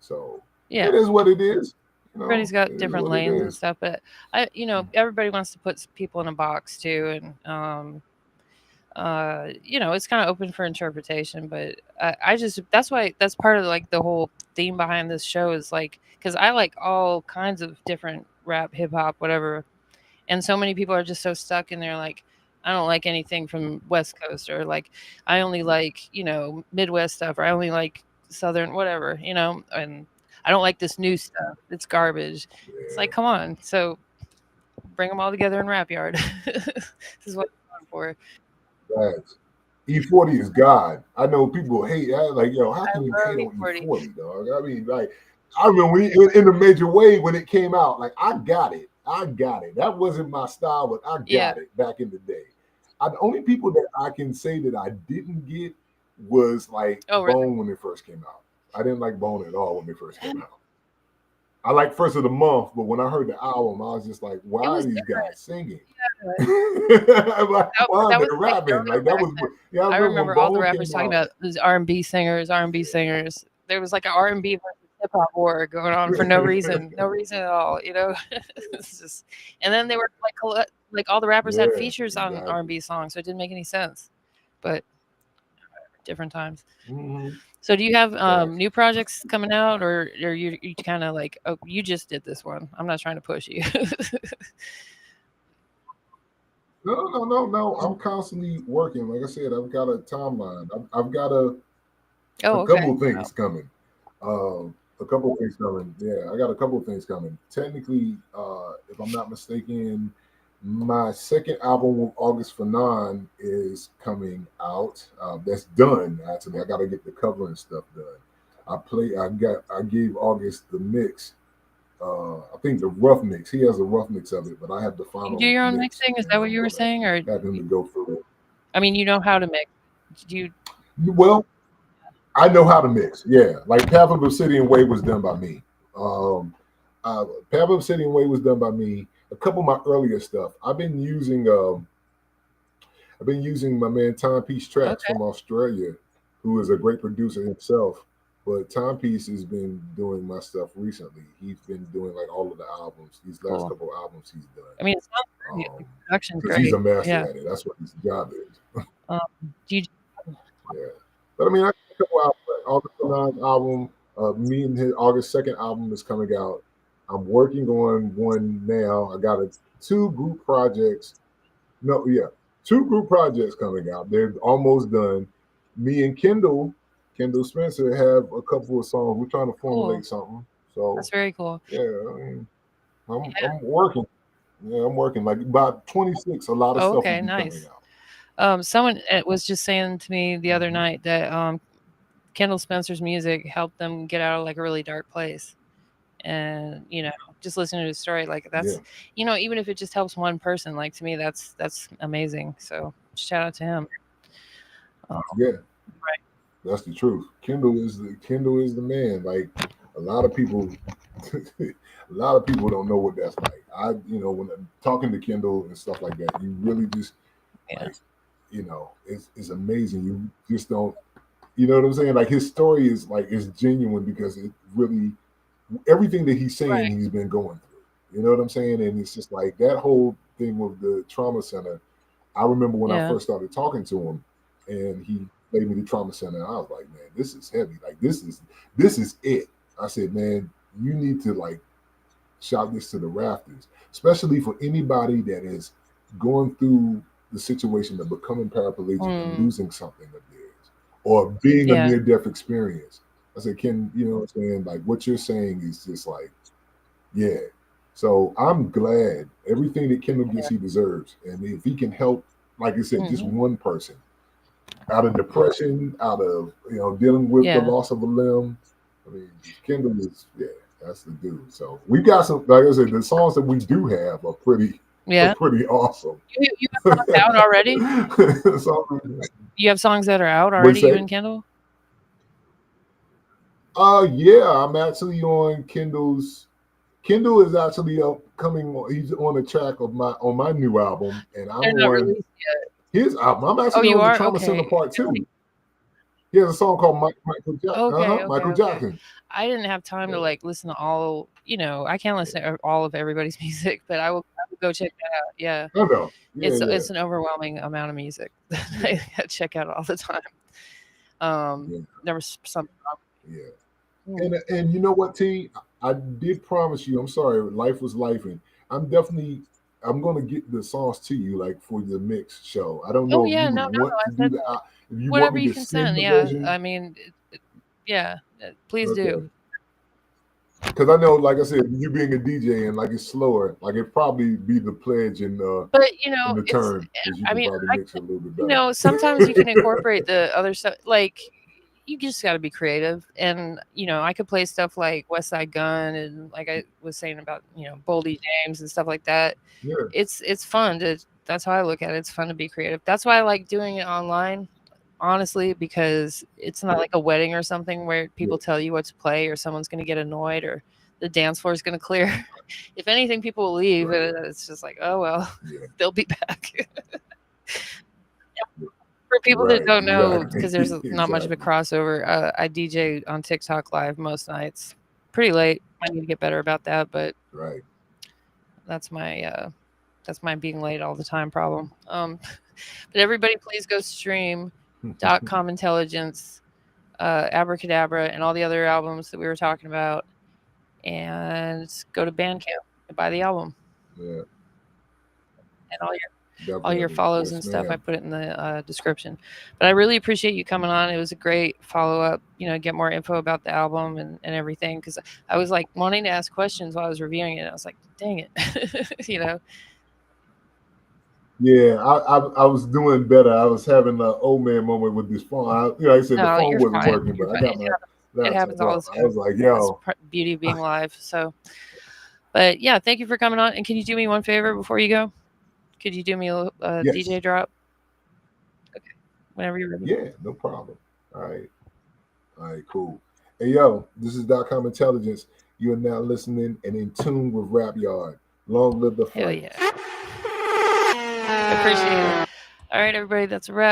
So it is what it is. You know, everybody's got different lanes and stuff, but you know, everybody wants to put people in a box too, and you know, it's kind of open for interpretation. But I just that's part of like the whole theme behind this show is like, because I like all kinds of different rap, hip hop, whatever, and so many people are just so stuck in there like, I don't like anything from West Coast, or like I only like, you know, Midwest stuff, or I only like Southern, whatever, you know, and I don't like this new stuff. It's garbage. It's like, come on. So bring them all together in Rap Yard. This is what I'm for. Right. E40 is God. I know people hate that. Like, yo, how can you hate on E40, dog? I mean, like, I remember in a major way when it came out, like, I got it. That wasn't my style, but I got it back in the day. The only people that I can say that I didn't get was like Bone when it first came out. I didn't like Bone at all when they first came out. I liked First of the Month, but when I heard the album, I was just like, why are these guys singing? Like, why are they rapping? Like, that was, I remember all the rappers talking about these R&B singers. There was like an R&B versus hip hop war going on for no reason at all, you know. It's just, and then they were like all the rappers had features on R&B songs, so it didn't make any sense. But different times. So do you have new projects coming out, or you kind of like, oh, you just did this one, I'm not trying to push you? No. I'm constantly working. Like I said, I've got a timeline. I've got to A Oh, okay. couple of Wow. things coming. A couple of things coming. Yeah, I got a couple of things coming. Technically, if I'm not mistaken, my second album with August Fanon is coming out. That's done actually. I got to get the cover and stuff done. I gave August the mix. I think the rough mix. He has a rough mix of it, but I have the You do final your own mix, mixing? Is that and what I'm you were gonna saying? Or have him to go through it. I mean, you know how to mix. Do you? Well, I know how to mix. Yeah, like Path of Obsidian Way was done by me. Um, Path of Obsidian Way was done by me. A couple of my earlier stuff. I've been using my man Timepiece Tracks Okay, from Australia, who is a great producer himself. But Timepiece has been doing my stuff recently. He's been doing like all of the albums. These last cool. couple of albums he's done. I mean, it sounds great. The production's Because he's great. a master Yeah. at it. That's what his job is. Um, do you? Yeah. But I mean, I got a couple albums. August 9th album, me and his August 2nd album is coming out. I'm working on one now. I got two group projects. No, yeah, two group projects coming out. They're almost done. Me and Kendall Spencer, have a couple of songs. We're trying to Cool. formulate something. So That's very cool. yeah, I mean, Yeah. I'm working. Yeah, I'm working. Like by 26, a lot of Oh, stuff will okay, be coming nice. out. Someone was just saying to me the other Mhm. night that Kendall Spencer's music helped them get out of like a really dark place. And just listening to his story, like Yeah, that's even if it just helps one person, like to me that's amazing. So shout out to him. yeah. Right. That's the truth. Kendall is the man. Like a lot of people, a lot of people don't know what that's like. When I'm talking to Kendall and stuff like that, you really just Yeah. like, it's amazing. You just don't, you know what I'm saying? Like his story is genuine because it really everything that he's saying Right. he's been going through. You know what I'm saying? And it's just like that whole thing with the trauma center. I remember when I Yeah. first started talking to him, and he played me the trauma center. And I was like, man, this is heavy. Like this is it. I said, man, you need to like shout this to the rafters, especially for anybody that is going through the situation of becoming paraplegic and Mm, losing something of theirs, or being a yeah. near death experience. I said, Ken, you know what I'm saying? Like what you're saying is just like, yeah. So I'm glad everything that Kendall gets, he deserves. And if he can help, like I said, just Hmm. one person out of depression, out of dealing with the Yeah. loss of a limb. I mean, Kendall is that's the dude. So we got some, like I said, the songs that we do have are Yeah. pretty awesome. You have songs out already? So, You have songs that are out what'd already, you you say? and Kendall? Yeah, I'm actually on Kendall's. Kendall is actually coming. He's on the track of my new album, and I'm They're not on released yet. his album. I'm Oh, actually you on the are? Trauma Center Okay. Part Two. He has a song called Michael Jackson. Okay, okay, Michael okay. Jackson. I didn't have time Yeah, to like listen to all, I can't listen to all of everybody's music, but I will go check that out. Yeah. I know. Yeah, yeah, It's an overwhelming amount of music that yeah, I gotta check out all the time. yeah, There was something yeah. wrong. And you know what, T? I did promise you. I'm sorry, life was life, and I'm gonna get the songs to you like for the mix show. I don't Oh know if yeah, you would no, no, want I to do said the that. if you want Whatever me you to can send send. the Yeah, version. I mean, yeah, please Okay. do. Because I know, like I said, you being a DJ and like it's slower, like it probably be the pledge But in the it's. turn because you I can mean, probably I mix it a little bit better. sometimes you can incorporate the other stuff. Like you just got to be creative, and I could play stuff like West Side Gun, and like I was saying about Boldy James and stuff like that. Yeah, It's fun to. That's how I look at it. It's fun to be creative. That's why I like doing it online. Honestly, because it's not like a wedding or something where yeah, people tell you what to play or someone's going to get annoyed or the dance floor is going to clear. If anything, people will leave. right, And it's just like, oh well, yeah, they'll be back. For people that right, don't know, because there's exactly, not much of a exactly, crossover, I DJ on TikTok live most nights. Pretty late. I need to get better about that, but right. that's my being late all the time problem. But everybody, please go stream .com Intelligence, Abracadabra, and all the other albums that we were talking about, and go to Bandcamp and buy the album Yeah, and all your all your Definitely. follows Yes, and stuff. I ma'am. put it in the description. But I really appreciate you coming on. It was a great follow up. Get more info about the album and everything, because I was like wanting to ask questions while I was reviewing it. I was like, dang it, Yeah, I was doing better. I was having an old man moment with this phone. Like I said, the No, phone you're wasn't fine. working, You're but I fine. got my It happens laptop all up. the I time. was like, That's yo, beauty of being live. So, but yeah, thank you for coming on. And can you do me one favor before you go? Could you do me a yes, DJ drop? Okay, whenever you're ready. yeah, no problem. All right, cool. Hey, yo, this is .com Intelligence. You are now listening and in tune with Rap Yard. Long live the Hell fight. yeah. I appreciate it. All right, everybody, that's a wrap.